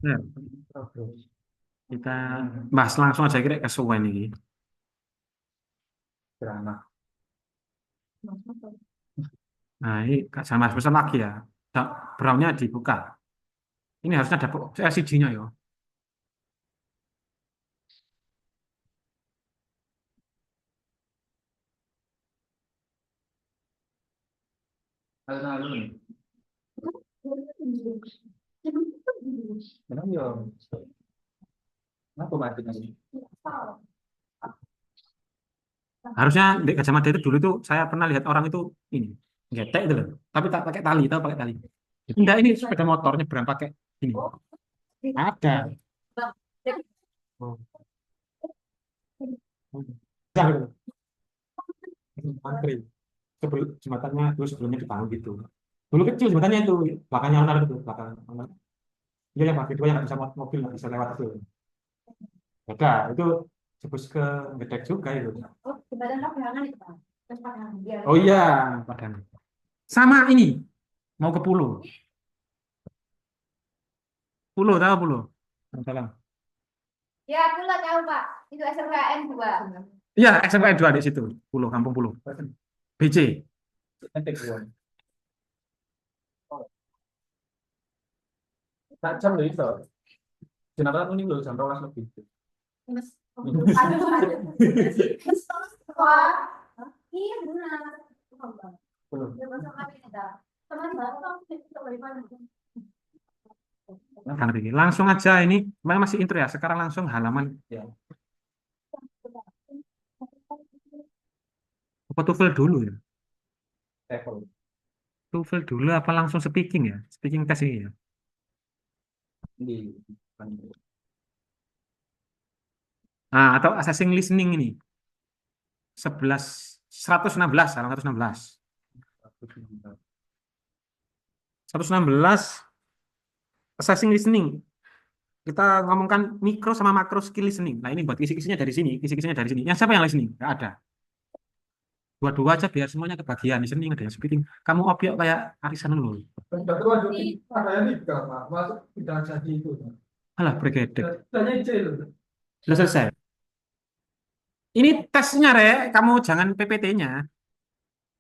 Ya, kita bahas langsung aja kira kesuwen ini. Drama. Nah, ini Kak Jamas pesan lagi ya. Brownnya dibuka. Ini harusnya ada LCD-nya ya. Alun-alun nih. Memang yo, aku mati nih. Harusnya di kacamata itu dulu tuh saya pernah lihat orang itu ini getek itu loh. Tapi tak pakai tali, tahu pakai tali. Enggak, ini sepeda motor nyebrang pakai ini. Ada. Oh. Jangan. Antri. Jembatannya dulu sebelumnya dibangun gitu. Dulu kecil jembatannya itu, belakangnya onar itu, belakang onar. Iya yang pakai dua yang nggak bisa mobil nggak bisa lewat itu. Beda, itu jebus ke gedek juga itu. Oh, jembatan Pagangan itu, Pak. Terus Pagangan. Iya, Oh iya. iya, Padang. Sama ini, mau ke Pulau. Pulau tahu Pulau? Salah. Ya, aku lah tahu, Pak. Itu SMKN 2. Iya, SMK 2 di situ, Pulau, Kampung Pulau. BC. Nanti gua. Tak jam loh itu. Kenapa ini loh jam 12 lebih. Mas, aduh, aduh. Wah, iya benar. Belum. Ya, masuk kami ada. Teman-teman, kamu bisa bagaimana? Kang Riki. Langsung aja ini, memang masih intro ya. Sekarang langsung halaman Ya, apa TOEFL dulu ya? level. TOEFL dulu apa langsung speaking ya? Speaking test ini ya. Di Ah, atau assessing listening ini. 11 116, halaman 116. 116 assessing listening. Kita ngomongkan mikro sama makro skill listening. Nah, ini buat kisi-kisinya dari sini, kisi-kisinya dari sini. Yang siapa yang listening? Nggak ada. Dua-dua aja biar semuanya kebagian listening ada yang speaking. Kamu obyek kayak arisan dulu. Dokter wajib ada yang tiga Pak. Masuk tidak jadi itu. Alah, bergedek. Tanya C loh. Sudah selesai. Ini tesnya, Rek. Kamu jangan PPT-nya.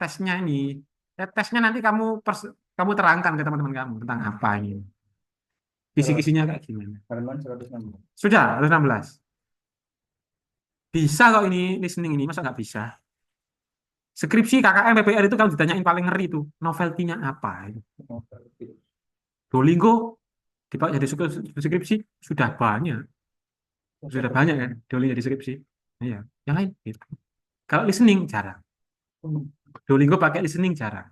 Tesnya ini. Tesnya nanti kamu terangkan ke teman-teman kamu tentang apa ini. Kisi-kisinya kayak gimana. Halaman 116. Sudah, 116. Bisa kok ini listening ini, masa nggak bisa? Skripsi KKN PPR itu kalau ditanyain paling ngeri itu, novelty-nya apa? Duolingo dipakai jadi skripsi sudah banyak. Sudah banyak kan Duolingo jadi skripsi. Iya, yang lain gitu. Kalau listening jarang. Duolingo pakai listening jarang.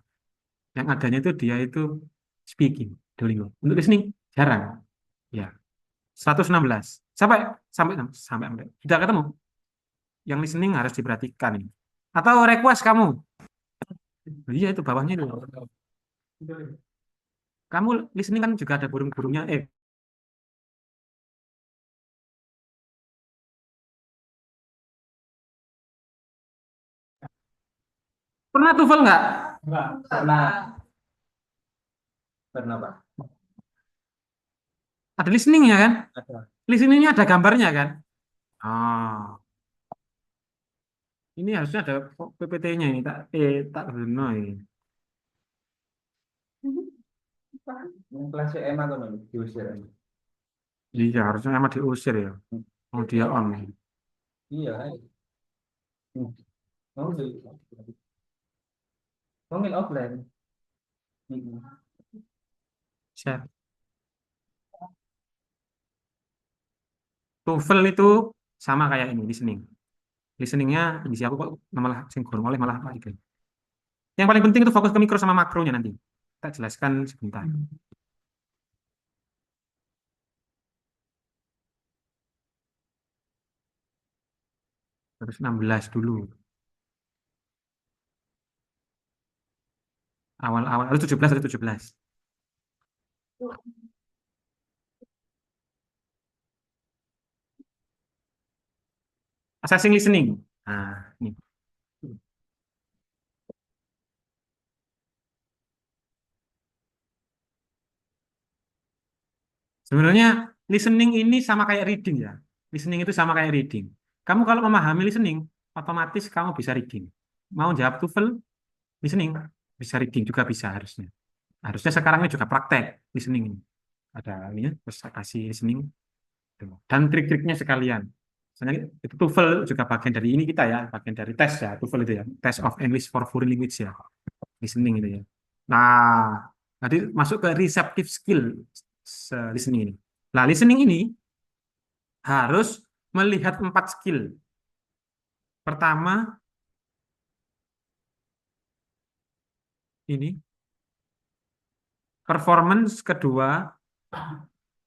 Yang adanya itu dia itu speaking Duolingo. Untuk listening jarang. Ya, 116. Sampai sampai sampai sampai. Sudah ketemu. Yang listening harus diperhatikan ini. Atau request kamu. Iya itu bawahnya itu. Kamu listening kan juga ada burung-burungnya. Pernah TOEFL nggak? Enggak, pernah. Pernah, Pak. Ada listeningnya kan? Ada. Listeningnya ada gambarnya kan? Ah, ini harusnya ada PPT-nya ini. Tak benar ini. Yang kelas EMA kan loh, diusir. Iya, harusnya emang diusir ya. Oh, dia on. Iya, mau sih. Mungkin offline. Siap. TOEFL itu sama kayak ini, listening. Listeningnya di siapa kok malah sinkron oleh malah apa gitu. Yang paling penting itu fokus ke mikro sama makronya nanti. Kita jelaskan sebentar. 116 dulu. Awal-awal, harus 17, ada 17. Assessing listening. Nah, ini. Sebenarnya listening ini sama kayak reading ya. Listening itu sama kayak reading. Kamu kalau memahami listening, otomatis kamu bisa reading. Mau jawab TOEFL, listening, bisa reading juga bisa harusnya. Harusnya sekarang ini juga praktek listening ini. Ada ini ya, terus saya kasih listening. Tuh. Dan trik-triknya sekalian. Misalnya itu TOEFL juga bagian dari ini kita ya, bagian dari tes ya, TOEFL itu ya, Test of English for Foreign Language ya, listening itu ya. Nah, nanti masuk ke receptive skill listening ini. Nah, listening ini harus melihat 4 skill. Pertama, ini performance, kedua,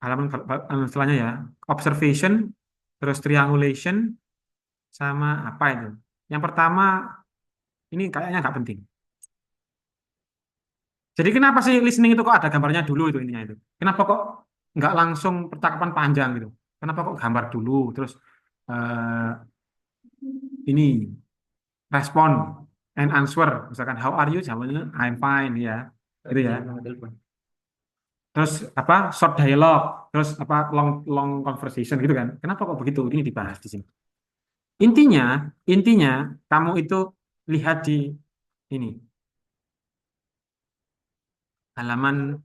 halaman setelahnya ya, observation, terus triangulation, sama apa itu. Yang pertama, ini kayaknya nggak penting. Jadi kenapa sih listening itu kok ada gambarnya dulu itu intinya itu? Kenapa kok nggak langsung percakapan panjang gitu? Kenapa kok gambar dulu, terus eh, ini respon and answer, misalkan how are you, jawabannya I'm fine ya, gitu ya. Terus apa short dialogue, terus apa long long conversation gitu kan? Kenapa kok begitu? Ini dibahas di sini. Intinya, intinya kamu itu lihat di ini halaman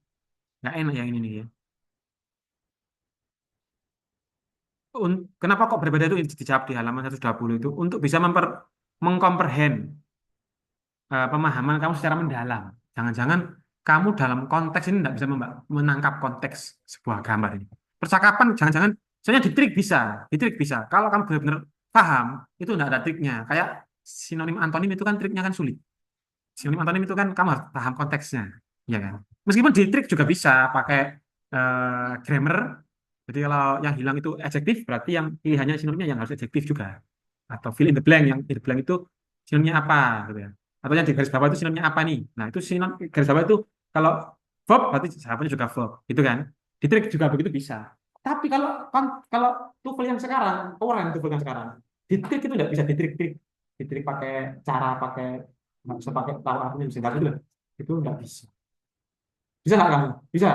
nggak enak yang ini nih ya. Kenapa kok berbeda itu dijawab di halaman 120 itu untuk bisa mengkomprehend pemahaman kamu secara mendalam. Jangan-jangan kamu dalam konteks ini tidak bisa menangkap konteks sebuah gambar ini. Percakapan jangan-jangan, soalnya di trik bisa. Kalau kamu benar-benar paham, itu tidak ada triknya. Kayak sinonim antonim itu kan triknya kan sulit. Sinonim antonim itu kan kamu harus paham konteksnya, ya kan? Meskipun di trik juga bisa pakai grammar. Jadi kalau yang hilang itu adjektif, berarti yang pilihannya sinonimnya yang harus adjektif juga. Atau fill in the blank, yang in the blank itu sinonimnya apa, gitu ya. Atau yang di garis bawah itu sinonimnya apa nih? Nah itu sinonim garis bawah itu kalau verb berarti jawabannya juga verb, gitu kan? Di trik juga begitu bisa. Tapi kalau TOEFL yang sekarang, orang TOEFL yang sekarang, di trik itu tidak bisa ditrik-trik, ditrik pakai cara pakai nggak bisa pakai tahu artinya bisa nggak gitu, itu nggak bisa. Bisa nggak kamu? Bisa.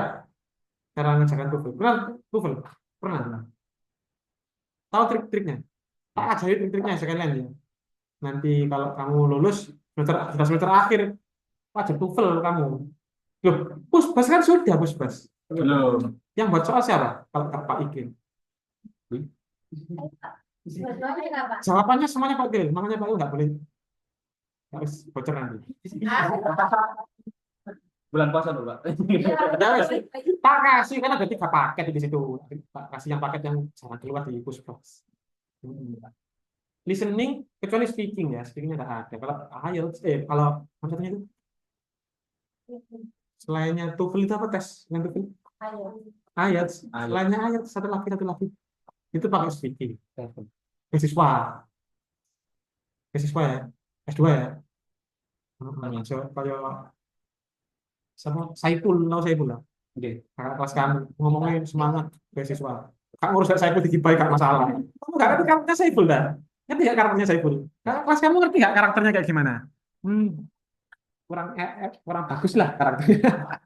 Cara ngerjakan TOEFL. Pernah TOEFL? Pernah. Tahu trik-triknya? Tak ajarin trik-triknya sekalian ya. Nanti kalau kamu lulus sudah semester akhir, wajib TOEFL kamu. Loh, Pusbas kan sudah Pusbas. Belum. Yang buat soal siapa? Kalau Pak Ikin. Dua-duanya kenapa? Jawabannya semuanya Pak Gil. Makanya Pak Gil nggak boleh harus bocor nanti. Bulan puasa loh, Pak. Ya, wes. Tak kasih karena ada 3 paket di situ. Tak kasih yang paket yang jangan keluar di Pusbas. Listening kecuali speaking ya, speakingnya nggak ada. Kalau IELTS, kalau maksudnya itu selainnya TOEFL itu apa tes? Yang TOEFL? Ayo. IELTS. Selainnya IELTS satu lagi. Itu pakai speaking. Beasiswa, beasiswa ya, S2 ya. So, kayak sama Saipul, tahu Saipul lah. Oke, kakak kelas kamu ngomongin semangat beasiswa. Kak ngurus kayak Saipul digibai gak masalah. Kamu gak ngerti karakternya Saipul dah. Ngerti gak karakternya Saipul? Kakak kelas kamu ngerti gak karakternya kayak gimana? Kurang bagus lah karakternya.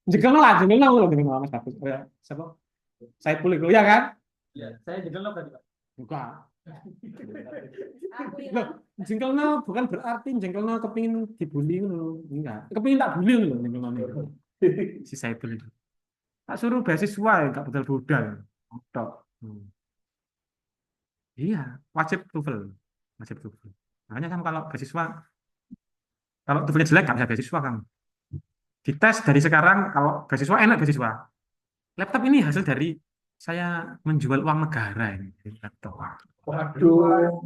Jengkel lah dengan Mas bagus. Siapa? Saipul itu ya kan? Ya, saya juga loh tadi, Pak. Bukan. Aku Loh, jengkelnya bukan berarti jengkelnya kepingin dibully loh. Enggak. Kepingin tak bully loh jengkelnya. Si Saipul itu. Tak suruh beasiswa ya, enggak betul-betul. Tok. Iya, wajib TOEFL. Wajib TOEFL. Makanya kamu kalau TOEFL-nya jelek nggak bisa beasiswa kamu. Dites dari sekarang, kalau beasiswa enak beasiswa. Laptop ini hasil dari saya menjual uang negara ini. Laptop. Waduh.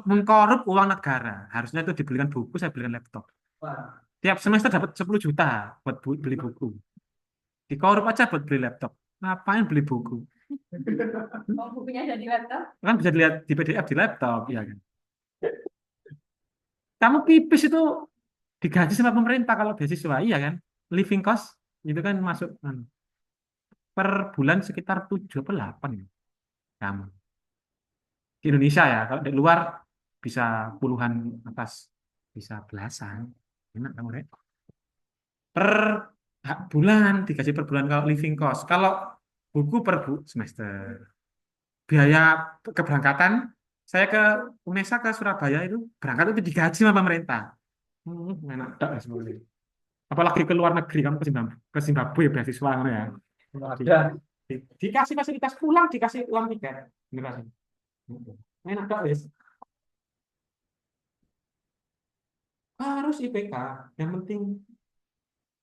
Mengkorup uang negara. Harusnya itu dibelikan buku, saya belikan laptop. Wah. Tiap semester dapat 10 juta buat beli buku. Dikorup aja buat beli laptop. Ngapain beli buku? mau bukunya jadi laptop. Kan bisa dilihat di PDF di laptop, ya kan? Kamu pipis itu digaji sama pemerintah kalau beasiswa, iya kan? Living cost itu kan masuk per bulan sekitar 7 atau 8 ya, kamu. Di Indonesia ya, kalau di luar bisa puluhan atas, bisa belasan. Enak kamu, Rek. Per bulan, dikasih per bulan kalau living cost. Kalau buku per semester. Biaya keberangkatan, saya ke UNESA ke Surabaya itu, berangkat itu digaji sama pemerintah. Enak tak ya sebenarnya. Apalagi ke luar negeri, kamu ke Zimbabwe beasiswa kan ya. Ada. Dikasih fasilitas pulang, dikasih uang tiket. Beneran. Enak tak wis. Harus IPK, yang penting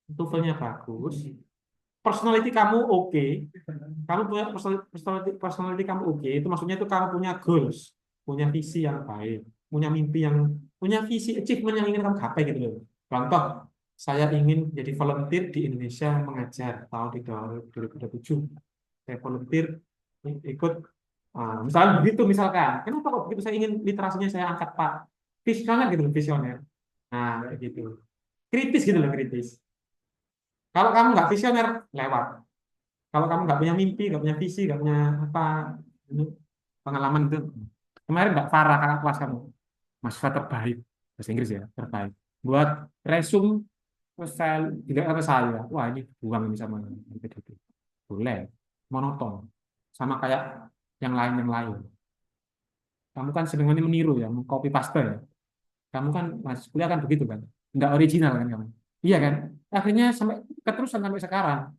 TOEFL-nya bagus, personality kamu oke, kamu punya personality kamu oke, itu maksudnya itu kamu punya goals, punya visi yang baik, punya mimpi yang punya visi achievement yang ingin kamu gapai gitu loh. Contoh, saya ingin jadi volunteer di Indonesia mengajar tahun di 2027. Saya volunteer ikut misalnya begitu misalkan. Kenapa kok begitu saya ingin literasinya saya angkat Pak? Visioner gitu loh, visioner. Nah, kayak gitu. Kritis gitu loh, kritis. Kalau kamu nggak visioner, lewat. Kalau kamu nggak punya mimpi, nggak punya visi, nggak punya apa pengalaman itu, kemarin Mbak Farah kakak kelas kamu, mahasiswa terbaik bahasa Inggris ya, terbaik. Buat resume saya dilihat apa saya, wah ini buang ini sama PDB. Boleh, monoton, sama kayak yang lain. Kamu kan sebenarnya meniru ya, copy paste ya. Kamu kan masih kuliah kan begitu kan, nggak original kan kamu. Iya kan? Akhirnya sampai keterusan sampai sekarang.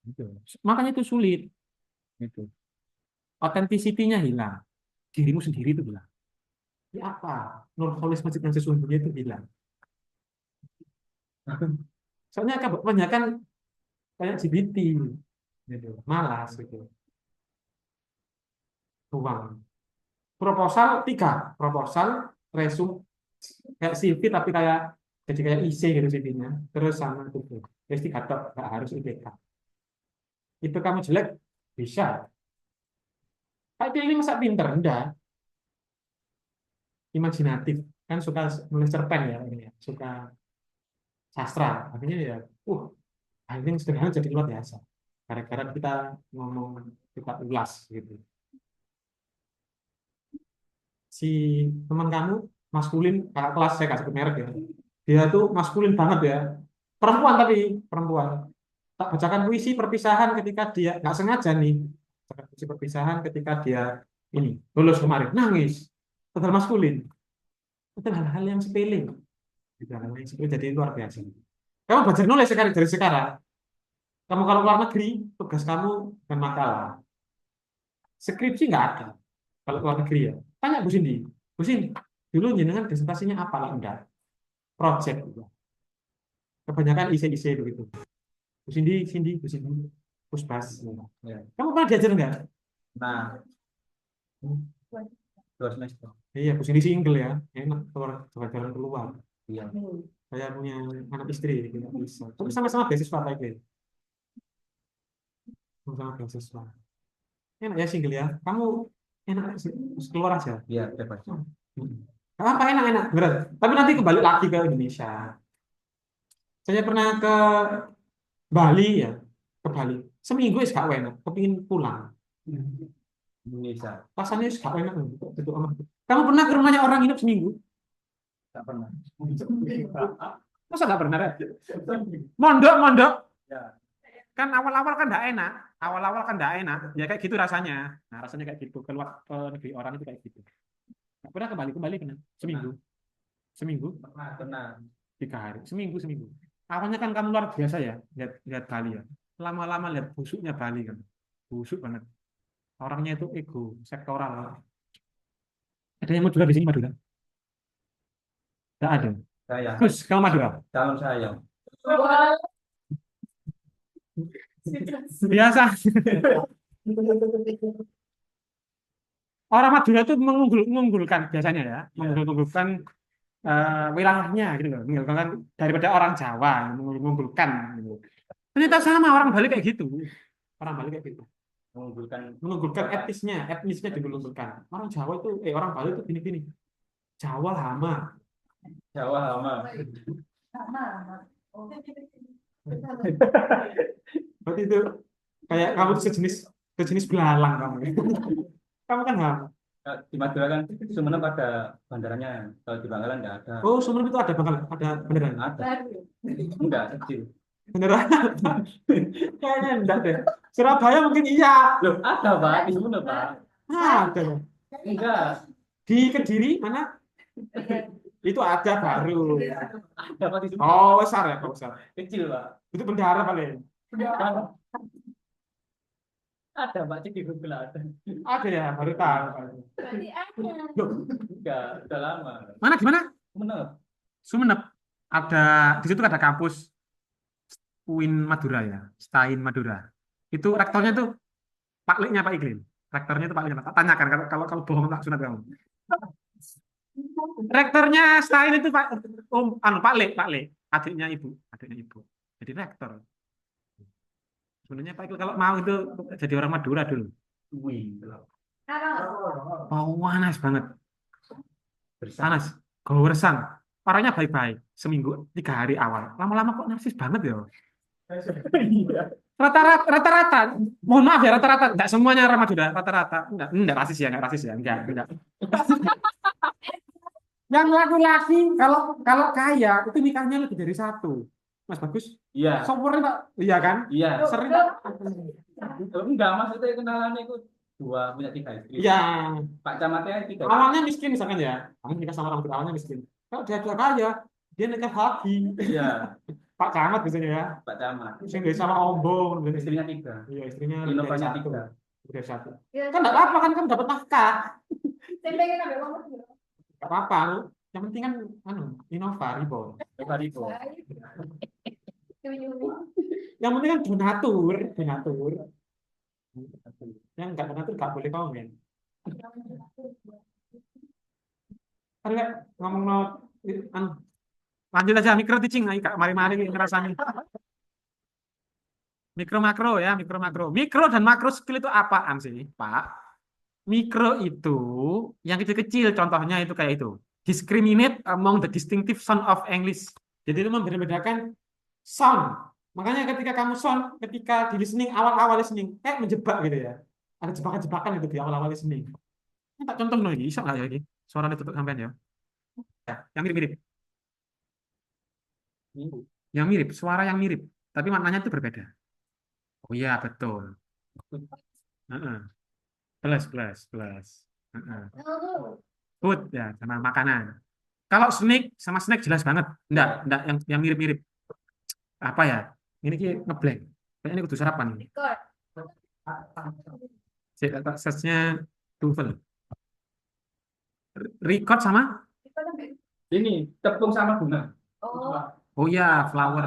Gitu. Makanya itu sulit. Gitu. Authenticity-nya hilang. Dirimu sendiri itu hilang. Ya apa? Nurholis masjid yang sesungguhnya itu hilang. Soalnya kebanyakan kayak GBT. Gitu. Malas gitu. Ruang. Proposal 3. Proposal, resume, kayak CV tapi kayak jadi kayak IC gitu CV-nya. Terus sama itu. Terus 3 tok, nggak harus IPK. Itu kamu jelek, bisa. Kayak ini masa pinter, enggak. Imajinatif. Kan suka nulis cerpen ya, ini ya. Suka sastra. Akhirnya ya, akhirnya sederhana jadi luar biasa. Gara-gara kita ngomong, kita ulas gitu. Si teman kamu maskulin, kakak kelas saya kasih merek ya. Dia tuh maskulin banget ya. Perempuan tapi perempuan. Tak bacakan puisi perpisahan ketika dia nggak sengaja nih. Bacakan puisi perpisahan ketika dia ini lulus kemarin nangis. Total maskulin. Itu hal-hal yang sepele. Gitu, hal-hal yang sepele jadi luar biasa. Kamu belajar nulis sekali dari sekarang. Kamu kalau luar negeri, tugas kamu dan makalah. Skripsi nggak ada. Kalau luar negeri ya. Tanya Bu Cindy. Bu Cindy, dulu jenengan disertasinya apa lah? Enggak. Project. Kebanyakan isi-isi begitu. Bu Cindy, Bu Cindy. Pusbas. Ya. Kamu pernah diajar enggak? Nah, 2 semester. Iya, Bu Cindy single ya. Enak keluar jalan keluar. Iya. Saya punya anak istri, tidak bisa. Tapi sama-sama beasiswa baik ya. Sama-sama beasiswa. Enak ya single ya. Kamu enak sih, keluar aja. Iya, bebas. Apa enak-enak, berat. Tapi nanti kembali lagi ke Indonesia. Saya pernah ke Bali ya, ke Bali. Seminggu es gak enak, kepingin pulang. Indonesia. Rasanya es gak enak. Gitu, amat. Kamu pernah ke rumahnya orang hidup seminggu? Tak pernah. Masa gak pernah? Red? Mondok. Ya. Kan awal-awal kan gak enak. Awal-awal kan gak enak. Ya kayak gitu rasanya. Nah rasanya kayak gitu. Keluar ke negeri orang itu kayak gitu. Gak pernah kembali pernah. Seminggu. Pernah. 3 hari. Seminggu. Awalnya kan kamu luar biasa ya. Lihat Bali ya. Lama-lama lihat busuknya Bali kan. Busuk banget. Orangnya itu ego, sektoral. Ada yang Madura di sini, Madura? Tidak ada. Saya. Terus, kamu Madura? Calon saya. Biasa. Orang Madura itu mengunggulkan biasanya ya. Mengunggulkan wilayahnya gitu loh. Mengunggulkan daripada orang Jawa. Mengunggulkan. Gitu. Ternyata sama, orang Bali kayak gitu. Orang Bali kayak gitu. Mengunggulkan etnisnya diunggulkan. Orang Jawa itu, orang Bali itu gini-gini. Jawa hama. Jawa lama. Berarti itu kayak kamu tuh sejenis belalang kamu. Kamu kan hama. Di Madura kan Sumenep ada bandaranya. Kalau di Bangkalan nggak ada. Oh, Sumenep itu ada beneran. Ada. Enggak kecil. Beneran? Kayaknya enggak deh. Surabaya mungkin iya. Loh, ada Pak di Sumenep Pak. Ada. Enggak, Di Kediri mana? Itu ada baru. ada Pak di Sumenep. Oh, besar ya, Pak, besar. Kecil Pak. Itu bendahara paling. Ada Pak, cek di Google ada. Ada ya, baru tahu. Berarti ada. Loh, Enggak, udah lama. mana di mana? Sumenep. Sumenep. Ada di situ ada kampus UIN Madura ya, STAIN Madura. Itu rektornya tuh Pak Leknya Pak Iklin. Rektornya itu Pak Leknya. Tak tanyakan kalau bohong tak sunat kamu. Rektornya STAIN itu Pak Lek, adiknya ibu. Jadi rektor. Sebenarnya Pak Iklin kalau mau itu jadi orang Madura dulu. Wih, Apa? Oh, panas banget. Panas. Goresan. Orangnya baik-baik. Seminggu 3 hari awal. Lama-lama kok narsis banget ya. Rata-rata. Mohon maaf ya, rata-rata. Enggak semuanya orang Madura. Rata-rata. Enggak rasis ya. Enggak. Yang laki-laki kalau kaya itu nikahnya lebih dari 1. Mas Bagus. Iya, Sopurnya Pak. Iya kan? iya. Sering. Enggak, maksudnya kenalannya itu 2 punya 3 istri. Iya. Pak Camatnya 3. Awalnya miskin misalkan ya. Kamu nikah sama orang Madura awalnya miskin. Kalau dia sudah kaya, dia nikah lagi. Iya, Pak Camat biasanya ya. Pak Camat. Sing dari sama Ombong. Istrinya 3. Iya, istrinya Inovanya lebih dari 3. Lebih dari 1. Ya, Kan enggak apa-apa kan dapat nafkah. saya pengen ambil uang itu. Enggak apa-apa. Yang penting kan Innova Ribo. Ribo. Yang penting kan donatur. Yang enggak donatur enggak boleh komen. Kan enggak ngomong lanjut aja mikro teaching ayo Kak, mari-mari ngerasani. Mikro makro ya, mikro makro. Mikro dan makro skill itu apaan sih, Pak? Mikro itu yang kecil-kecil, contohnya itu kayak itu. Discriminate among the distinctive sound of English. Jadi itu membedakan sound. Makanya ketika kamu sound, ketika di listening, awal-awal listening, kayak menjebak gitu ya. Ada jebakan-jebakan itu di awal-awal listening. Ini tak contoh lagi, bisa nggak ya ini? Suaranya tutup sampean ya. Ya, yang mirip-mirip. Yang mirip, suara yang mirip. Tapi maknanya itu berbeda. Oh iya, betul. Heeh. Plus. Heeh. Food ya, sama makanan. Kalau snack sama snack jelas banget. Enggak yang mirip-mirip. Apa ya? Ini ki ngeblank. Kayaknya ini kudu sarapan. Record. Search-nya TOEFL. Record sama? Ini tepung sama bunga. Oh, Oh iya, flower.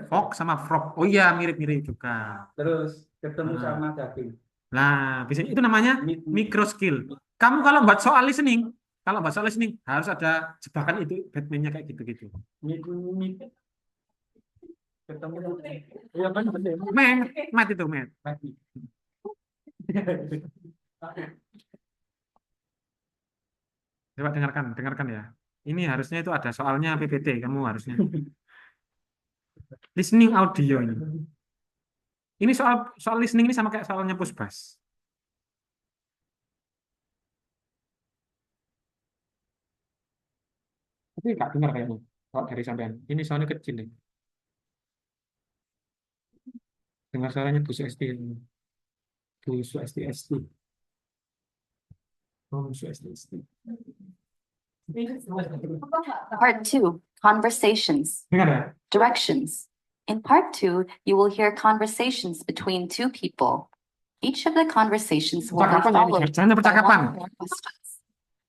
Frog sama frog. Oh iya, mirip-mirip juga. Terus ketemu Ah. sama daging. Nah, bisa itu namanya micro skill. Kamu kalau buat soal listening, harus ada jebakan itu Batman-nya kayak gitu-gitu. Ketemu. Iya benar. Mat itu, Mat. Coba dengarkan ya. Ini harusnya itu ada soalnya PPT, kamu harusnya. Listening audio ini. Ini soal listening ini sama kayak soalnya Pusbas. Tapi nggak dengar kayaknya. Kalau dari sampean. Ini soalnya kecil nih. Dengar suaranya Bu Suesti. Bu Suesti. Oh, Bu Suesti. Part 2, conversations, Dengar ya? directions. In part 2, you will hear conversations between 2 people. Each of the conversations will be Percakapan ya, followed ini. Jangan by percakapan. 1 or more questions.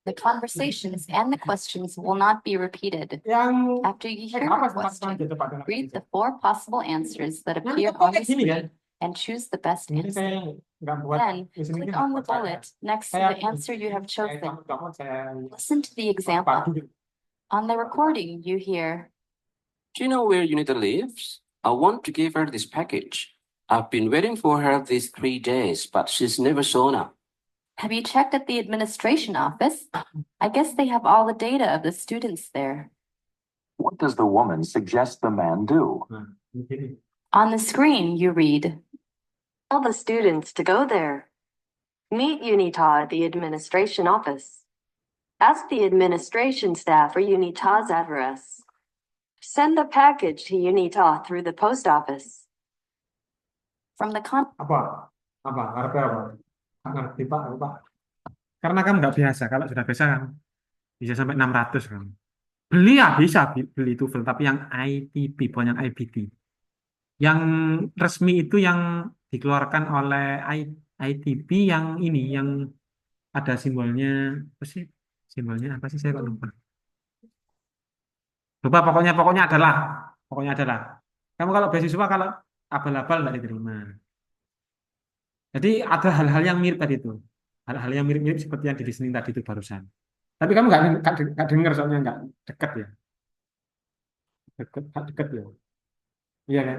The conversations and the questions will not be repeated. Yang After you hear apa the question, tempat read the 4 possible answers that Yang appear itu on the kayak gini kan? screen and choose the best Ini answer. saya nggak buat Then, listening click ini on nggak the buat saya. bullet next to Saya the answer you have chosen. saya Listen to the Pak example. duduk. On the recording, you hear, Do you know where Unita lives? I want to give her this package. I've been waiting for her these 3 days, but she's never shown up. have you checked at the administration office? I guess they have all the data of the students there. What does the woman suggest the man do? Nah, ini gini. On the screen, you read, Tell the students to go there. Meet UNITA at the administration office. Ask the administration staff for UNITA's address. Send the package to Unita through the post office. From the con Apa? Apa? Karena apa? Nggak ngerti Pak, apa, Pak? Karena kamu nggak biasa. Kalau sudah biasa kan bisa sampai 600 kan. Beli ya bisa beli TOEFL, tapi yang ITP bukan yang IBT. Yang resmi itu yang dikeluarkan oleh ITP yang ini yang ada simbolnya apa sih? Simbolnya apa sih saya kok lupa. Lupa pokoknya adalah. Kamu kalau beasiswa kalau abal-abal nggak diterima. Jadi ada hal-hal yang mirip tadi itu. Hal-hal yang mirip-mirip seperti yang di listening tadi itu barusan. Tapi kamu nggak dengar soalnya nggak dekat ya. Dekat ya. Iya kan?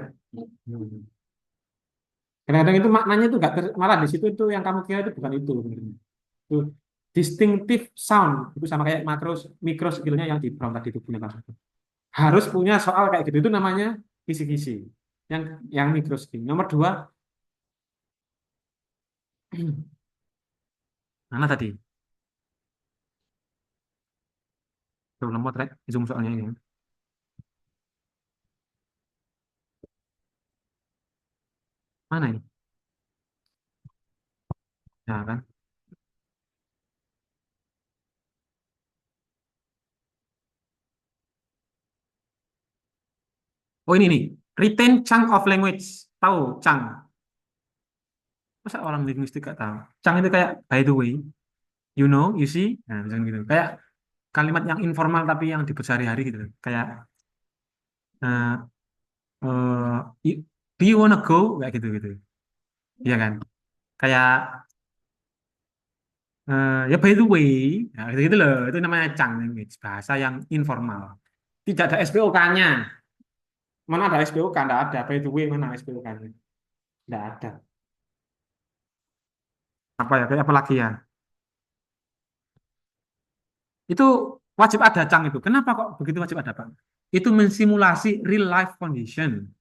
Hmm. Kadang-kadang itu maknanya itu malah di situ itu yang kamu kira itu bukan itu sebenarnya. Itu distinctive sound itu sama kayak mikro skillnya yang di prompt tadi itu punya kamu. Harus punya soal kayak gitu itu namanya kisi-kisi. Yang mikro skill. Nomor 2 mana tadi? Tuh lemot rek, zoom soalnya ini. Mana ini? Nah kan. Oh ini nih, retain chunk of language. Tahu chunk? Masa orang linguistik gak tahu? Chunk itu kayak by the way, you know, you see, nah misalnya gitu. Kayak kalimat yang informal tapi yang di sehari-hari gitu. Kayak eh do you wanna go? Kayak gitu. Iya kan? Kayak ya by the way, nah, gitu loh. Itu namanya chunk language, bahasa yang informal. Tidak ada SPOK-nya. Mana ada SPOK? Tidak ada. By the way, mana SPOK-nya? Tidak ada. Apa ya? Kayak apa lagi ya? Itu wajib ada Cang itu. Kenapa kok begitu wajib ada, Pak? Itu mensimulasi real life condition.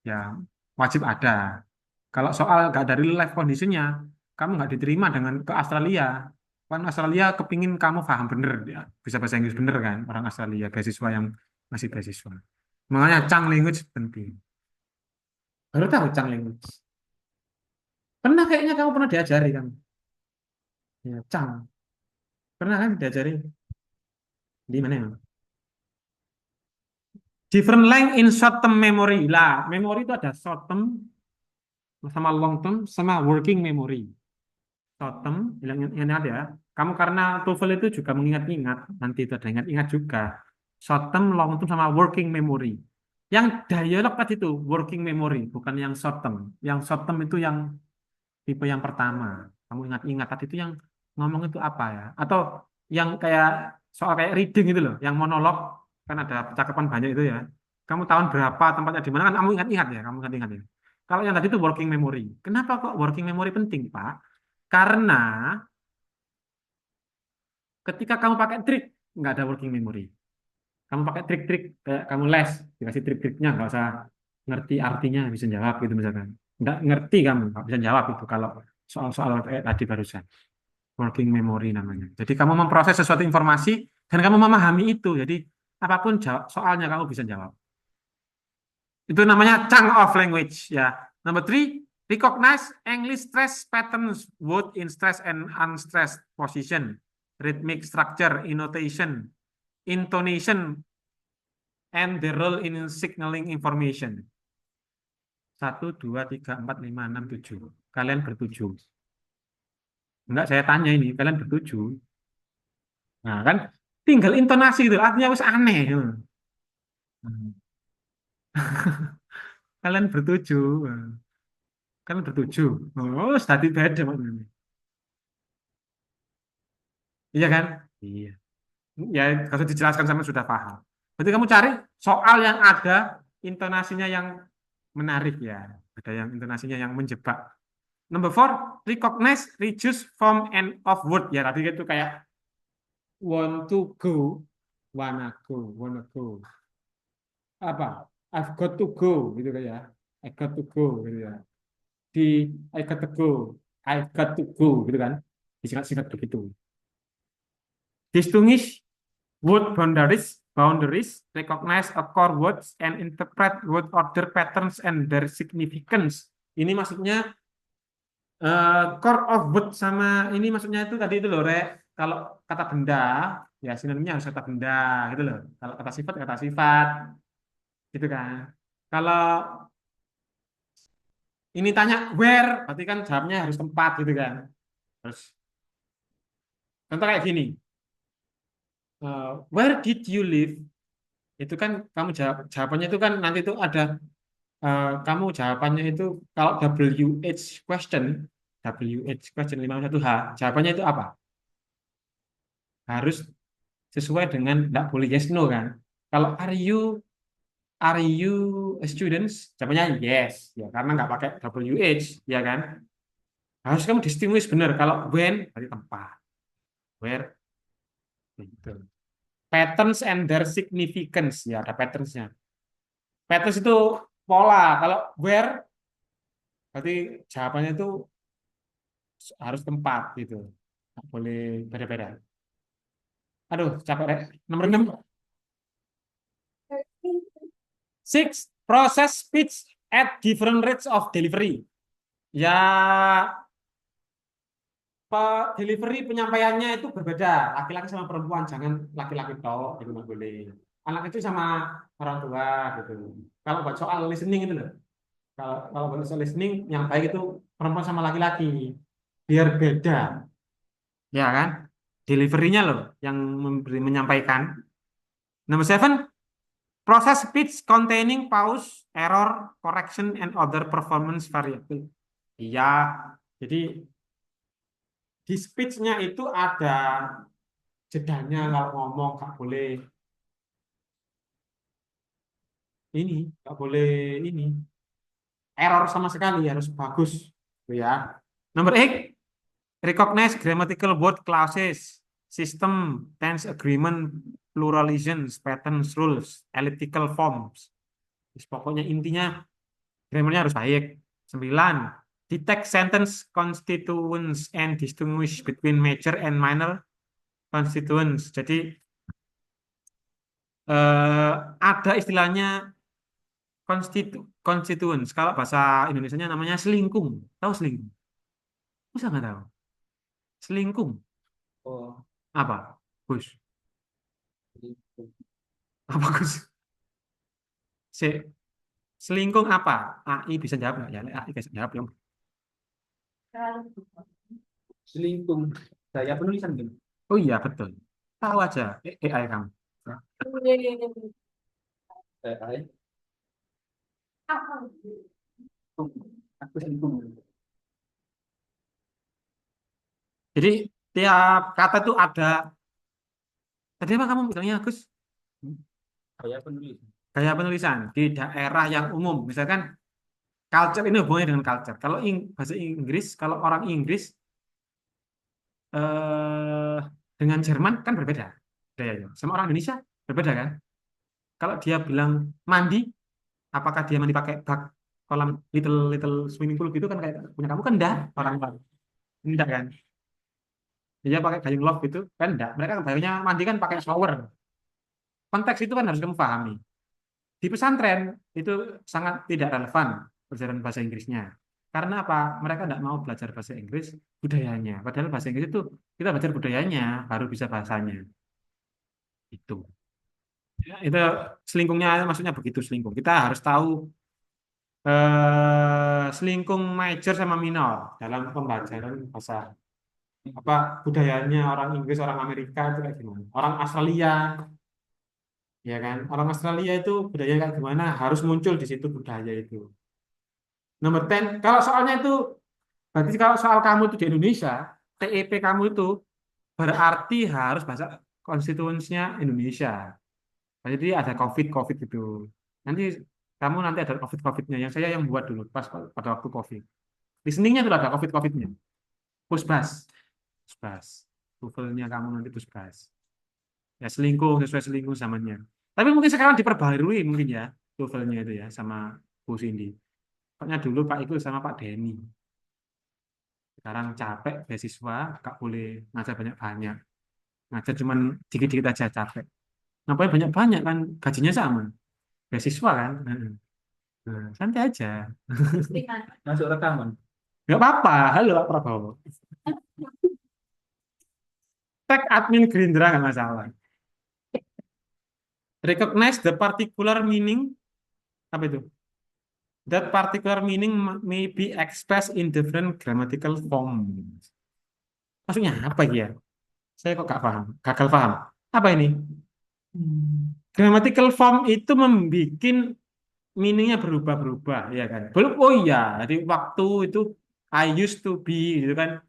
Ya, wajib ada. Kalau soal nggak ada real life conditionnya, kamu nggak diterima dengan ke Australia. Kan Australia kepingin kamu paham bener, ya. Bisa bahasa Inggris bener kan, orang Australia, beasiswa yang masih beasiswa. Makanya Cang language penting. Baru tahu Cang language. Pernah kayaknya kamu pernah diajari kan? Ya, Cang. Pernah kan diajari? Di mana ya? Different length in short term memory. Lah, memory itu ada short term sama long term sama working memory. Short term, yang ada ya. Kamu karena TOEFL itu juga mengingat-ingat, nanti itu ada ingat-ingat juga. Short term, long term sama working memory. Yang dialog tadi itu working memory, bukan yang short term. Yang short term itu yang tipe yang pertama. Kamu ingat-ingat tadi itu yang ngomong itu apa ya? Atau yang kayak soal kayak reading itu loh, yang monolog kan ada percakapan banyak itu ya. Kamu tahun berapa, tempatnya di mana kan kamu ingat-ingat ya, kamu ingat-ingat ya. Kalau yang tadi itu working memory. Kenapa kok working memory penting, Pak? Karena ketika kamu pakai trik nggak ada working memory. Kamu pakai trik-trik kayak kamu les, dikasih trik-triknya nggak usah ngerti artinya bisa jawab gitu misalkan. Nggak ngerti kamu nggak bisa jawab itu kalau soal-soal kayak tadi barusan. Working memory namanya. Jadi kamu memproses sesuatu informasi dan kamu memahami itu. Jadi apapun soalnya kamu bisa jawab. Itu namanya chunk of language ya. Number 3, recognize English stress patterns both in stress and unstressed position, rhythmic structure, intonation, and the role in signaling information. 1, 2, 3, 4, 5, 6, 7. Kalian bertujuh. Enggak, saya tanya ini, kalian bertujuh. Nah, kan tinggal intonasi itu, artinya wis aneh. Kalian bertujuh. Kalian bertujuh. Oh, tadi beda maknanya. Iya kan? Iya. Ya, kalau dijelaskan sama sudah paham. Berarti kamu cari soal yang ada intonasinya yang menarik ya. Ada yang intonasinya yang menjebak. Number 4, recognize, reduce form and of word. Ya, tadi itu kayak want to go, wanna go. Apa? I've got to go, gitu kan ya. I got to go, gitu ya. I got to go, I've got to go, gitu kan. Disingkat-singkat begitu. Distinguish word boundaries boundaries, recognize a core words, and interpret word order patterns and their significance. Ini maksudnya core of word sama ini maksudnya itu tadi itu loh, Rek. Kalau kata benda, ya sinonimnya harus kata benda gitu loh. Kalau kata sifat, gitu kan. Kalau ini tanya where, berarti kan jawabnya harus tempat gitu kan. Terus contoh kayak gini. Where did you live? Itu kan kamu jawabannya itu kan nanti itu ada kamu jawabannya itu kalau WH question 501H jawabannya itu apa? Harus sesuai dengan enggak boleh yes no kan. Kalau are you a students? Jawabannya yes ya karena nggak pakai WH ya kan. Harus kamu distinguish benar kalau when berarti tempat. Where gitu. Patterns and their significance ya ada patterns-nya. Patterns itu pola. Kalau where berarti jawabannya itu harus tempat gitu. Nggak boleh beda-beda. Aduh, capek Rek. Nomor 6. 6. Process speech at different rates of delivery. Ya, delivery penyampaiannya itu berbeda. Laki-laki sama perempuan, jangan laki-laki tok, itu nggak boleh. Anak itu sama orang tua gitu. Kalau buat soal listening itu loh. Kalau buat soal listening yang baik itu perempuan sama laki-laki. Biar beda. Ya kan? Delivery-nya loh yang menyampaikan. Number 7, process speech containing pause, error, correction, and other performance variable. Iya, jadi di speech-nya itu ada jedanya kalau ngomong nggak boleh ini, nggak boleh ini error sama sekali harus bagus, ya. Number 8, recognize grammatical word clauses, system, tense agreement, pluralisms, patterns, rules, elliptical forms. Pokoknya intinya grammarnya harus baik. 9, detect sentence constituents and distinguish between major and minor constituents. Jadi ada istilahnya constituents. Kalau bahasa Indonesianya namanya selingkung. Tahu selingkung? Masa nggak tahu? Selingkung. Oh, Apa? Gus. gitu. Apa Gus? Selingkung apa? AI bisa jawab nggak ya? AI bisa jawab ya. Selingkuh. Gaya penulisan gitu. Oh iya betul. Tahu aja AI kamu. AI. Apa? Aku selingkuh. Jadi tiap kata itu ada. Tadi apa kamu bilangnya Gus? Gaya penulisan. Gaya penulisan di daerah yang umum. Misalkan culture ini hubungannya dengan culture. Kalau bahasa Inggris, kalau orang Inggris dengan Jerman kan berbeda gayanya. Sama orang Indonesia berbeda kan? Kalau dia bilang mandi, apakah dia mandi pakai bak kolam little swimming pool gitu kan kayak punya kamu kan enggak orang luar. Enggak kan? Dia pakai gayung love gitu kan enggak. Mereka kan gayungnya mandi kan pakai shower. Konteks itu kan harus kamu pahami. Di pesantren itu sangat tidak relevan pelajaran bahasa Inggrisnya. Karena apa? Mereka tidak mau belajar bahasa Inggris budayanya. Padahal bahasa Inggris itu kita belajar budayanya baru bisa bahasanya. Itu. Ya, itu selingkungnya maksudnya begitu selingkung. Kita harus tahu selingkung major sama minor dalam pembelajaran bahasa apa budayanya orang Inggris, orang Amerika itu kayak gimana? Orang Australia, ya kan? Orang Australia itu budaya kayak gimana? Harus muncul di situ budaya itu. Nomor 10, kalau soalnya itu berarti kalau soal kamu itu di Indonesia, TEP kamu itu berarti harus bahasa constituents-nya Indonesia. Jadi ada COVID gitu. Nanti kamu nanti ada COVID-nya yang saya yang buat dulu pas pada waktu COVID. Listening-nya itu ada COVID-nya. Pusbas. Pusbas. TOEFL-nya kamu nanti pusbas. Ya selingkuh sesuai selingkuh zamannya. Tapi mungkin sekarang diperbarui mungkin ya TOEFL-nya itu ya sama Bu Cindy. Pokoknya dulu Pak Ikul sama Pak Denny. Sekarang capek beasiswa, gak boleh ngajar banyak-banyak. Ngajar cuman dikit-dikit aja capek. Ngapain banyak-banyak kan gajinya sama. Beasiswa kan. Heeh. Nah, santai aja. Masuk rekaman. Nggak apa-apa. Halo Pak Prabowo. Tag admin Gerindra nggak masalah. Recognize the particular meaning. Apa itu? That particular meaning may be expressed in different grammatical forms. Maksudnya apa ya? Saya kok gak paham. Gagal paham. Apa ini? Grammatical form itu membuat meaningnya berubah-berubah, ya kan? Belum, oh iya, jadi waktu itu I used to be, gitu kan?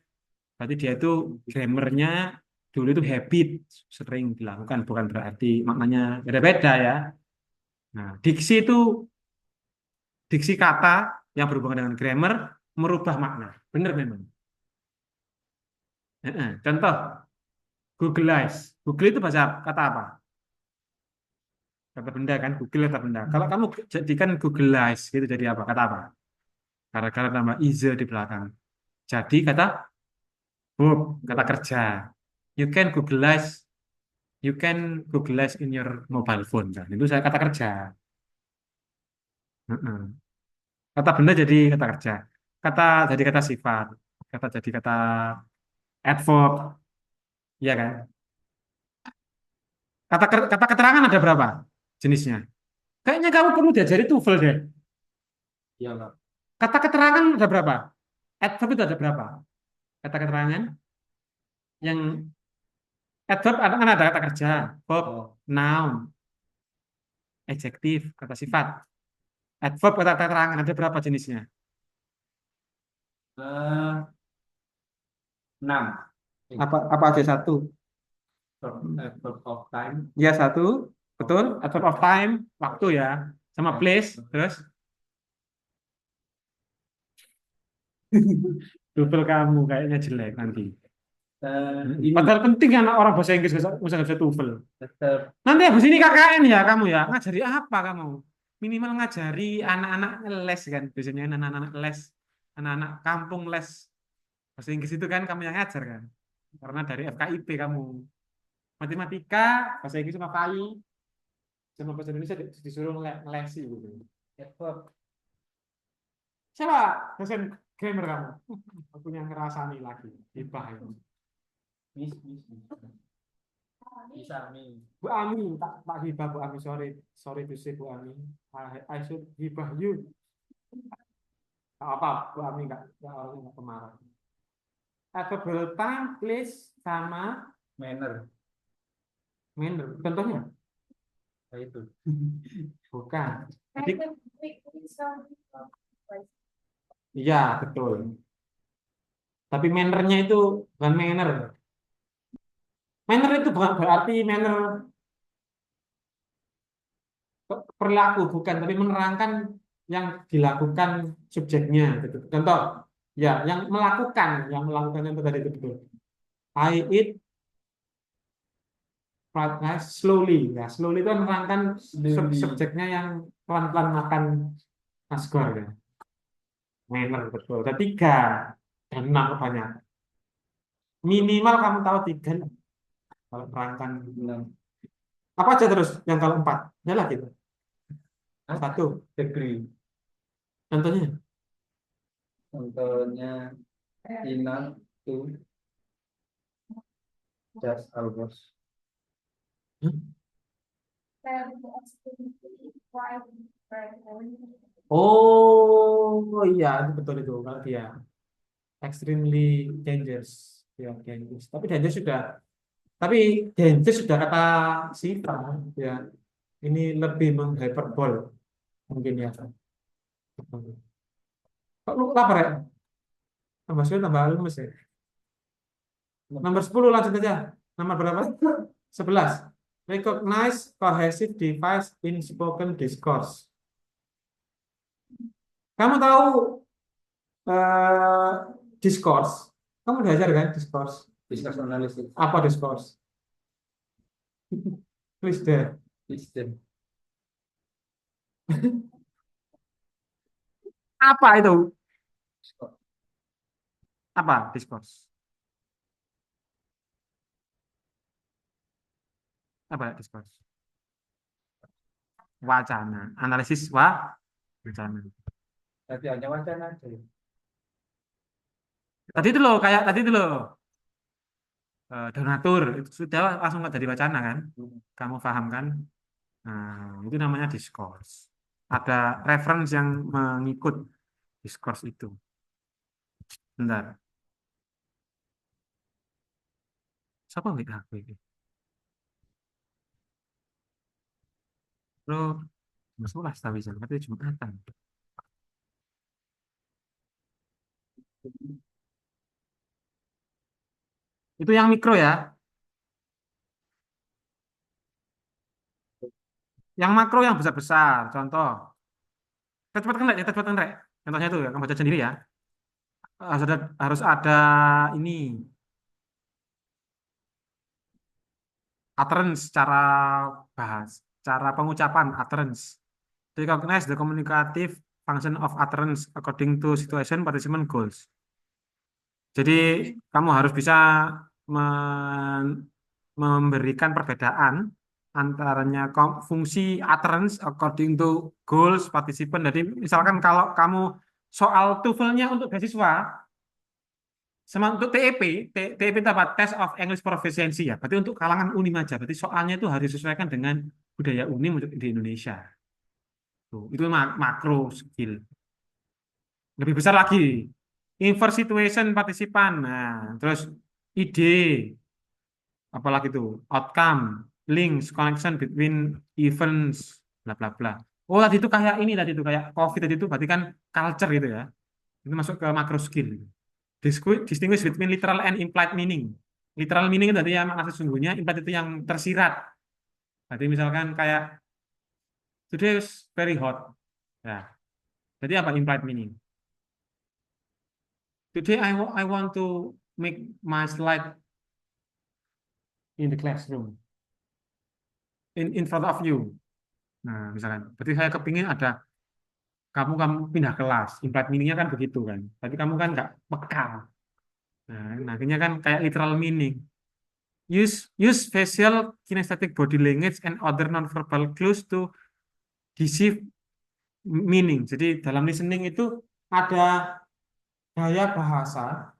Berarti dia itu grammarnya dulu itu habit, sering dilakukan, bukan berarti maknanya beda-beda ya. Nah, diksi kata yang berhubungan dengan grammar merubah makna. Benar memang. Contoh, Google Eyes. Google itu bahasa kata apa? Kata benda kan, Google kata benda. Kalau kamu jadikan Google Eyes, gitu jadi apa? Kata apa? Gara-gara tambah is di belakang. Jadi kata verb, kata kerja. You can Googleize, you can Googleize in your mobile phone kan. Itu saya kata kerja. Heeh. Kata benda jadi kata kerja. Kata jadi kata sifat. Kata jadi kata adverb, iya kan? Kata keterangan ada berapa jenisnya? Kayaknya kamu perlu diajari TOEFL deh. Iya, Pak. Kata keterangan ada berapa? Adverb itu ada berapa? Kata keterangan yang adverb kan ada kata kerja, verb, noun, adjektif, kata sifat. Adverb kata keterangan ada berapa jenisnya? 6. Apa aja satu? Verb of time. Ya satu, betul. Adverb of time, waktu ya, sama place, terus double kamu kayaknya jelek nanti. Ini Padahal penting anak orang bahasa Inggris nggak bisa TOEFL. tetap Nanti habis ini KKN ya kamu ya, ngajari apa kamu? Minimal ngajari anak-anak les kan, biasanya anak-anak les, anak-anak kampung les bahasa Inggris itu kan kamu yang ngajar kan, karena dari FKIP kamu matematika, bahasa Inggris sama KI, sama bahasa Indonesia disuruh ngelesi gitu. Siapa dosen grammar kamu? Aku yang ngerasani lagi, hibah itu. bisa nih. Bu Ami, tak hibah Bu Ami, sorry to say Bu Ami, I should hibah you. Tak apa, Bu Ami nggak orangnya nggak pemarah. Available time, place, sama Manner. manner. Contohnya? Kayak itu. Bukan. Jadi, iya betul. Tapi mannernya itu bukan manner. Manner itu bukan berarti manner perilaku, bukan, tapi menerangkan yang dilakukan subjeknya. Gitu. Contoh, ya, yang melakukan itu tadi itu betul. I eat fried rice slowly. Ya, slowly itu menerangkan subjeknya yang pelan-pelan makan nasgor. Ya. Manner betul. Ada 3 dan 6 banyak. Minimal kamu tahu 3 kalau menerangkan. Apa aja terus yang kalau 4? Ya lah gitu. 1. Degree. Contohnya? Contohnya enough to just almost. Oh iya itu betul itu kalau dia extremely dangerous ya dangerous. Tapi dangerous sudah kata sifat ya. Ini lebih menghyperbol mungkin ya. Kok lu lapar ya? Tambah sulit tambah lemes ya. Nomor 10 lanjut aja. Nomor berapa? 11. Recognize cohesive device in spoken discourse. Kamu tahu eh, discourse? Kamu belajar kan discourse? Discuss analysis. Apa discourse? Please deh. System. Apa itu? Apa discourse? Apa discourse? wacana. Analisis wacana. Jadi hanya wacana aja. Tadi itu loh, kayak tadi itu loh. Donatur, itu sudah langsung jadi wacana kan? Kamu paham kan? Nah, itu namanya discourse. Ada reference yang mengikut discourse itu. Bentar. Siapa nggak aku ini? Bro, masalah tahu bisa, tapi Jumatan. Itu yang mikro ya. Yang makro yang besar-besar. Contoh. Kita cepatkan, Rek. Kita cepatkan, Rek. Contohnya itu ya, kamu baca sendiri ya. Harus ada ini. Utterance, cara bahas. Cara pengucapan, utterance. Recognize the communicative function of utterance according to situation, participant, goals. Jadi, kamu harus bisa memberikan perbedaan antaranya fungsi utterance according to goals participant. Jadi misalkan kalau kamu soal TOEFL-nya untuk beasiswa sama untuk TEP, TEP itu apa? Test of English Proficiency ya. Berarti untuk kalangan UNIM aja. Berarti soalnya itu harus disesuaikan dengan budaya UNIM untuk di Indonesia. Tuh, itu makro skill. Lebih besar lagi, inverse situation partisipan. Nah, terus ide, apalagi itu outcome, links, connection between events, bla bla bla. Oh, tadi itu kayak ini tadi itu kayak COVID tadi itu berarti kan culture gitu ya. Itu masuk ke macro skill. Distinguish between literal and implied meaning. Literal meaning itu tadi yang makna sesungguhnya, implied itu yang tersirat. Berarti misalkan kayak today is very hot. Ya. Jadi apa implied meaning? Today I want to make my slide in the classroom. In front of you. Nah, misalkan, berarti saya kepingin ada kamu pindah kelas, implied meaningnya kan begitu kan. Tapi kamu kan nggak peka. Nah, akhirnya kan kayak literal meaning. Use facial kinesthetic body language and other nonverbal clues to deceive meaning. Jadi dalam listening itu ada gaya bahasa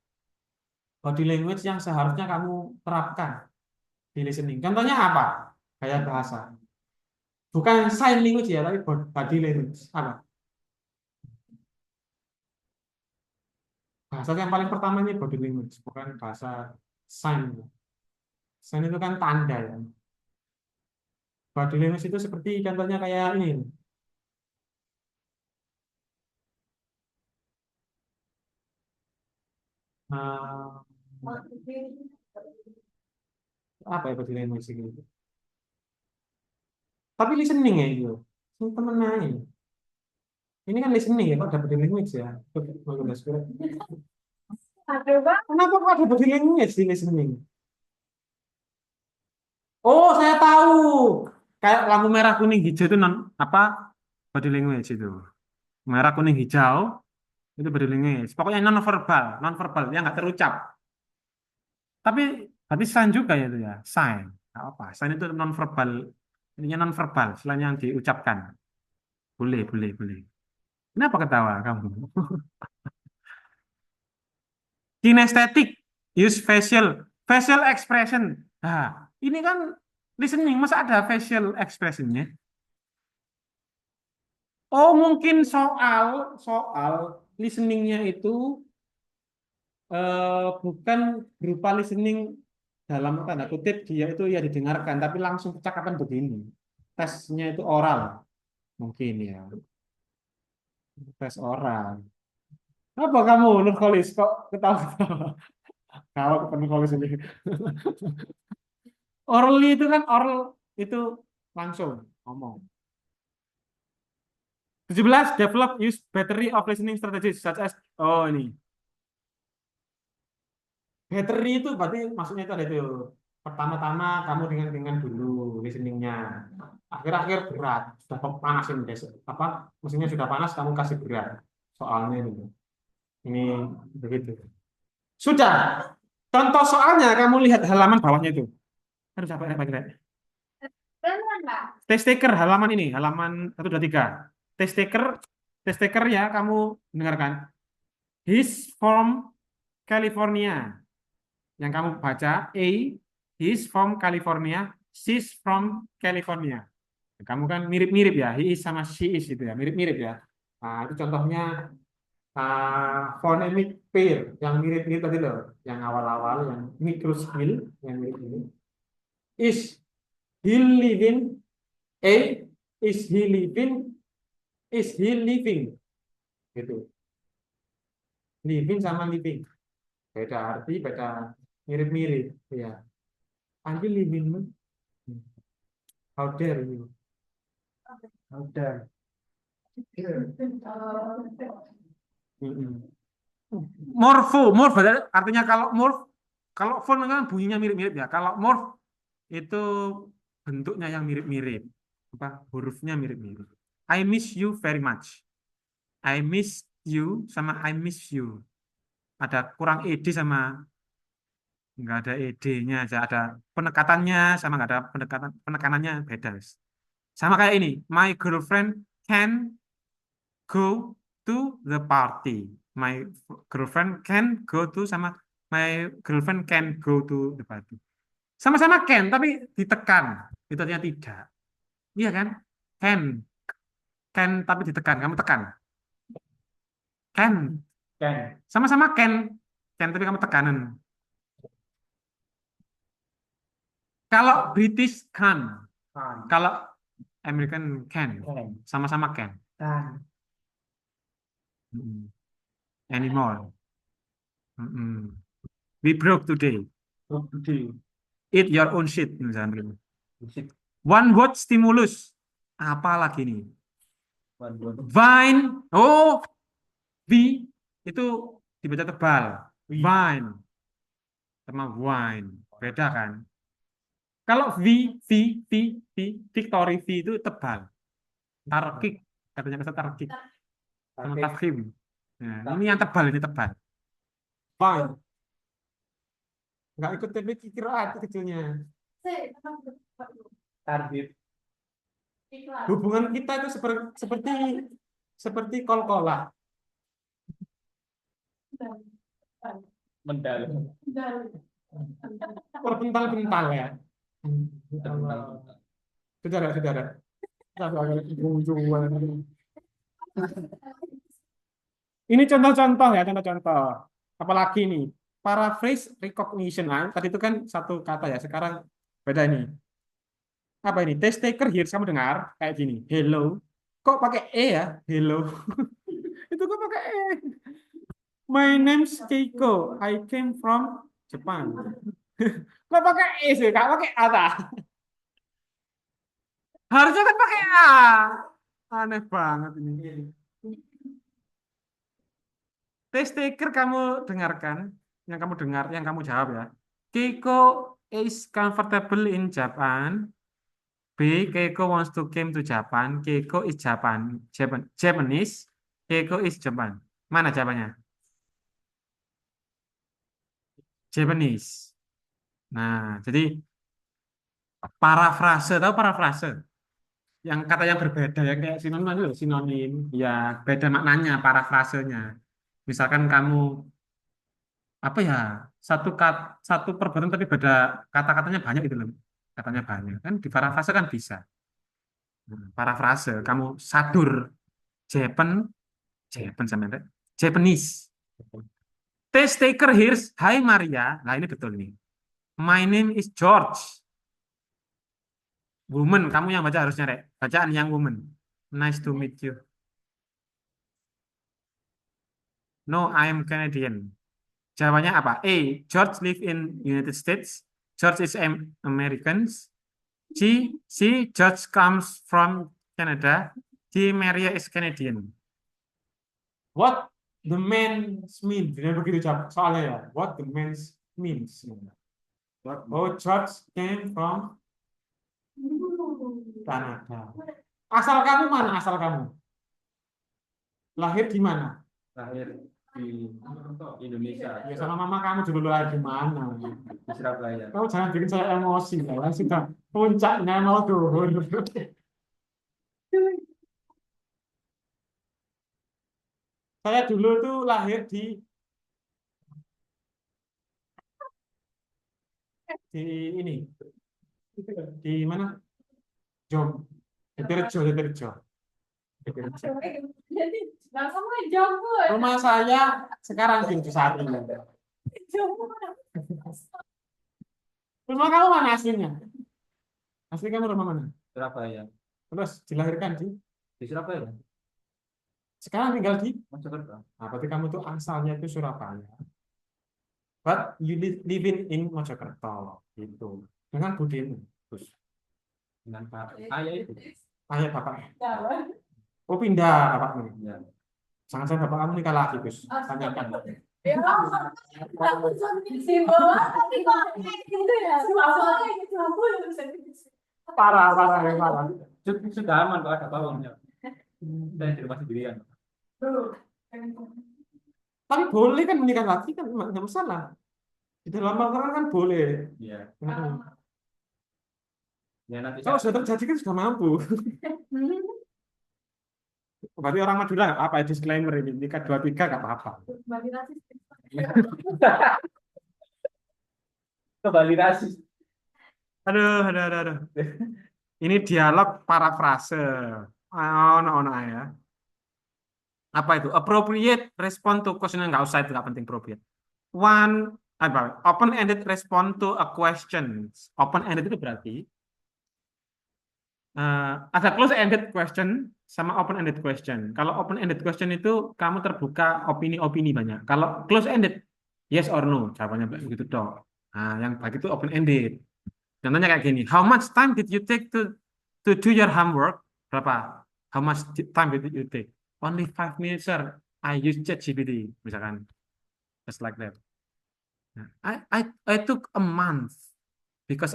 body language yang seharusnya kamu terapkan di listening. Contohnya apa? Gaya bahasa. Bukan sign language ya, tapi body language. Apa? Bahasa yang paling pertama ini body language, bukan bahasa sign. Sign itu kan tanda ya. Body language itu seperti contohnya kayak ini. Apa ya body language itu? Tapi listening ya itu. Ini temen main. Ini kan listening ya, kok ada body language ya? Kenapa kok ada body language di listening? Oh, saya tahu. Kayak lampu merah, kuning, hijau itu apa? Body language itu. Merah, kuning, hijau itu body language. Pokoknya non-verbal yang nggak terucap. Tapi berarti sign juga ya itu ya, sign. Nggak apa? Sign itu non-verbal. Intinya non-verbal, selain yang diucapkan. Boleh. Kenapa ketawa kamu? Kinesthetic, use facial expression. Nah, ini kan listening, masa ada facial expressionnya? Oh, mungkin soal listeningnya itu bukan berupa listening dalam tanda kutip dia itu ya didengarkan, tapi langsung percakapan begini. Tesnya itu oral, mungkin ya. Tes oral. Apa kamu, Nurholis? Kok ketawa-ketawa? Kalau ketemu Nurholis ini. Orally itu kan oral itu langsung ngomong. 17. Develop use battery of listening strategies such as ini. Battery itu berarti maksudnya itu ada itu. Pertama-tama kamu dengan dulu listeningnya. Akhir-akhir berat, sudah panasin apa? Mesinnya sudah panas, kamu kasih berat. Soalnya itu. Ini begitu. Sudah. Contoh soalnya kamu lihat halaman bawahnya itu. Aduh capek. Pak. Test taker halaman ini, halaman 1, 2, 3. Test taker ya, kamu dengarkan. He's from California. Yang kamu baca, he's from California, she's from California. Kamu kan mirip-mirip ya, he is sama she is itu ya, mirip-mirip ya. Nah, itu contohnya phonemic pair yang mirip-mirip tadi loh, yang awal-awal, yang microskill, yang mirip-mirip. Is he living? Is he living? Is he living? Gitu. Living sama living. Beda arti, beda mirip-mirip. Ya. Are you living? How dare you? How dare? Morpho artinya kalau phone kan bunyinya mirip-mirip ya. Kalau morph itu bentuknya yang mirip-mirip. Hurufnya mirip-mirip. I miss you very much. I miss you sama I miss you. Ada kurang ed sama nggak ada ed-nya aja. Ada penekatannya sama nggak ada penekanannya beda. Sama kayak ini. My girlfriend can go to the party. My girlfriend can go to sama my girlfriend can go to the party. Sama-sama can tapi ditekan. Itu artinya tidak. Iya kan? Can tapi ditekan. Kamu tekan. Can. Sama-sama can tapi kamu tekanan. Kalau British can. Kalau American can. Sama-sama can. Anymore. We broke today. Eat your own shit. Misalnya. One word stimulus. Apa lagi nih? Vine. Oh, V itu dibaca tebal. Vine sama wine. Beda kan? Kalau Victory V itu tebal. Tarkik. Katanya kata tarkik. Sama tafhim. Nah, ini yang tebal, ini tebal. Vine. Nggak ikut tapi kira kecilnya. Target. Hubungan kita itu seperti kol-kola. Mendalam. Berbental-bental ya. Saudara. Ini contoh-contoh ya, contoh-contoh. Apalagi nih, paraphrase recognition. Nah, tadi itu kan satu kata ya, sekarang beda ini. Apa ini? Test taker here, kamu dengar kayak gini. Hello. Kok pakai E ya? Hello. Itu kok pakai E. My name's Keiko. I came from Japan. Kok pakai E sih? Kak pakai A tak? Harusnya kan pakai A. Aneh banget ini. Test taker kamu dengarkan, yang kamu dengar, yang kamu jawab ya. Keiko is comfortable in Japan. B. Keiko wants to came to Japan. Keiko is Japanese. Keiko is Japan. Mana jawabannya? Japanese. Nah, jadi parafrase, tahu parafrase? Yang kata yang berbeda ya kayak sinonim, ya beda maknanya parafrasenya. Misalkan kamu apa ya satu perbuatan tapi beda kata-katanya banyak gitu loh. Katanya banyak kan di parafrase kan bisa. Parafrase kamu sadur Japanese. Test taker here's Hi Maria. Nah ini betul nih. My name is George. Woman, kamu yang baca harusnya Rek. Bacaan yang woman. Nice to meet you. No, I am Canadian. Jawabannya apa? A. George live in United States. George is American. C. George comes from Canada. D. Maria is Canadian. What the man means? Jadi begitu soalnya ya. What the man means? Oh, George came from Kanada. Asal kamu mana? Asal kamu? Lahir di mana? Lahir di Indonesia, Ya sama mama kamu dulu lah gimana? di Surabaya. Kamu jangan bikin saya emosi ya. Sudah puncaknya mau turun. Saya dulu tuh lahir di ini, di mana? Jom, Jogja, Jogja. Langsung main jambul. Rumah saya sekarang di saat ini. Rumah kamu mana aslinya? Asli kamu rumah mana? Surabaya. Terus dilahirkan Di Surabaya. sekarang tinggal di. Mojokerto. Nah, berarti kamu tuh asalnya itu Surabaya. But you living in Mojokerto gitu. Dengan budimu. Terus Dengan Pak Ayah itu. ayah bapak. Oh pindah bapakmu. Ya. Jangan-jangan bapak kamu nikah lagi, Gus. Tanyakan. Ya, simbol tapi kok kayak gitu ya. Soalnya gitu Parah, parah, parah. Sudah aman kalau ada bawangnya. Saya di rumah sendirian. Tapi boleh kan menikah lagi kan nggak masalah. Di dalam Al-Quran kan boleh. Iya. Nah, Ya nanti kalau sudah terjadi kan sudah mampu. Berarti orang Madura apa disclaimer ini nikah 23 nggak apa-apa. kembali rasis. Aduh, aduh, aduh, aduh. Ini dialog parafrase. Ono ya. Apa itu? Appropriate respond to question, nggak usah itu nggak penting appropriate. One apa? Open-ended respond to a question. Open-ended itu berarti ada close-ended question sama open-ended question. Kalau open-ended question itu kamu terbuka opini-opini banyak. Kalau close-ended yes or no, jawabannya begitu dong. Nah, yang baik itu open-ended. Contohnya kayak gini, how much time did you take to do your homework? Berapa? How much time did you take? Only 5 minutes, sir. I use ChatGPT, misalkan. Just like that. I took a month because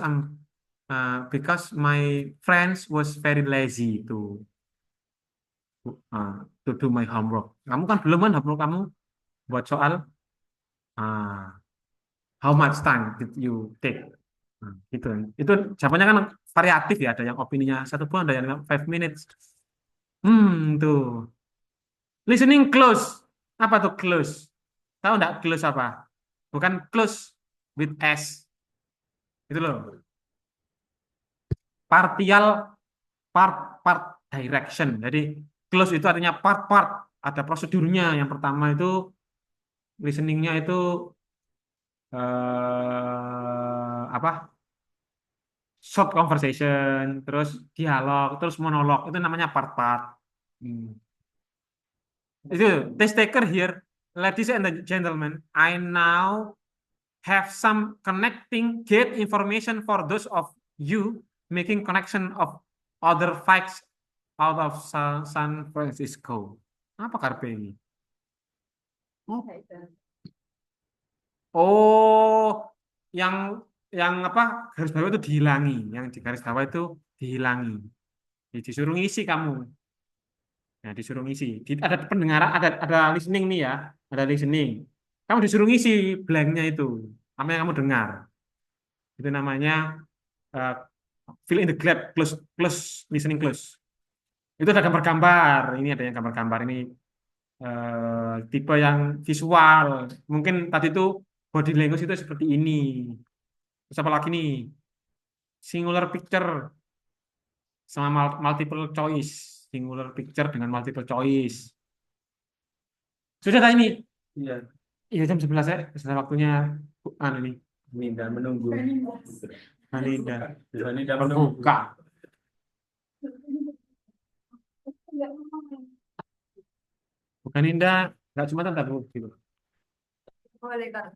because my friends was very lazy to do my homework. Kamu kan belum kan homework kamu buat soal. How much time did you take? Gitu. Itu jawabannya kan variatif ya. Ada yang opininya 1 bulan, ada yang 5 minutes. Tuh. Listening close. Apa tuh close? Tahu nggak close apa? Bukan close with S. Itu loh. Partial part direction. Jadi close itu artinya part. Ada prosedurnya. Yang pertama itu listeningnya itu apa? Short conversation, terus dialog, terus monolog. Itu namanya part. Itu test taker here, ladies and gentlemen. I now have some connecting gate information for those of you making connection of other facts out of San Francisco. Apa karpe ini? Oh, yang apa garis bawah itu dihilangi, yang di garis bawah itu dihilangi. Disuruh ngisi kamu. Nah, disuruh ngisi. Ada pendengaran, ada listening nih ya, ada listening. Kamu disuruh ngisi blanknya itu, apa yang kamu dengar. Itu namanya fill in the gap, close listening close. Itu ada gambar-gambar. Ini ada yang gambar-gambar ini tipe yang visual. Mungkin tadi itu body language itu seperti ini. Terus apa lagi nih? Singular picture sama multiple choice. Singular picture dengan multiple choice. Sudah tak ini? Iya. Iya jam 11 ya. Sudah waktunya nih. Minda menunggu. Anida. Minda menunggu. Berbuka. Bukan Indah, nggak cuma tentang gitu. Boleh, Kak.